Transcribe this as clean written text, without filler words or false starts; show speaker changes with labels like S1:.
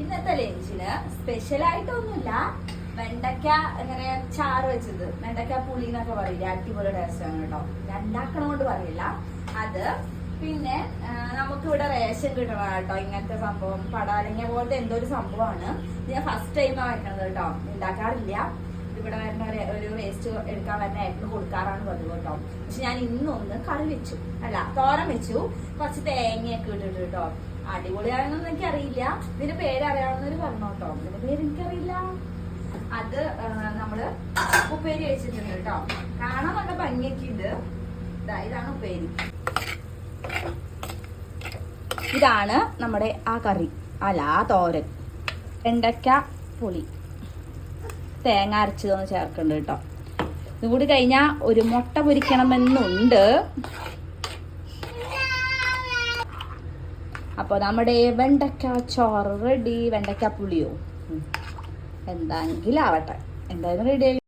S1: ഇന്നത്തെ ലഞ്ചിന് സ്പെഷ്യലായിട്ടൊന്നുമില്ല. വെണ്ടയ്ക്ക ഇങ്ങനെ ചാറ് വെച്ചത്, വെണ്ടയ്ക്ക പുളി എന്നൊക്കെ പറയില്ല, അടിപൊളി ടേസ്റ്റ് ആണ് കേട്ടോ. ഉണ്ടാക്കണ കൊണ്ട് പറയില്ല അത്. പിന്നെ നമുക്കിവിടെ റേഷൻ കിട്ടണം കേട്ടോ. ഇങ്ങനത്തെ സംഭവം പടാലങ്ങ പോലത്തെ എന്തോ ഒരു സംഭവമാണ്. ഞാൻ ഫസ്റ്റ് ടൈമാണ് വെക്കണത് കേട്ടോ, ഉണ്ടാക്കാറില്ല. ഇവിടെ വരുന്ന ഒരു വേസ്റ്റ് എടുക്കാൻ വരുന്ന ഏട്ടന് കൊടുക്കാറാണ് പതിവ് കേട്ടോ. പക്ഷെ ഞാൻ ഇന്നൊന്ന് കറി വെച്ചു, അല്ല തോരൻ വെച്ചു, കുറച്ച് തേങ്ങയൊക്കെ ഇട്ടിട്ട് കേട്ടോ. അടിപൊളിയാണെന്നൊന്നും എനിക്കറിയില്ല. ഇതിന്റെ പേരറിയാവുന്നവര് പറഞ്ഞു കേട്ടോ. ഇതിന്റെ പേര് എനിക്കറിയില്ല. അത് നമ്മള് ഉപ്പേരി വെച്ചിട്ടുണ്ട് കേട്ടോ. കാണാൻ നല്ല ഭംഗിയൊക്കെ ഉണ്ട്. ഇതാണ് ഉപ്പേരി. ഇതാണ് നമ്മുടെ ആ കറി, അല്ല ആ തോരൻ. വെണ്ടയ്ക്ക പുളി തേങ്ങ അരച്ചതൊന്ന് ചേർക്കുന്നുണ്ട് കേട്ടോ. ഇതും കൂടി കഴിഞ്ഞാൽ ഒരു മുട്ട പൊരിക്കണമെന്നുണ്ട്. അപ്പോൾ നമ്മുടെ വെണ്ടയ്ക്ക ചോറ് റെഡി. വെണ്ടയ്ക്ക പുളിയോ എന്തെങ്കിലും ആവട്ടെ, എന്തായാലും റെഡി ആയി.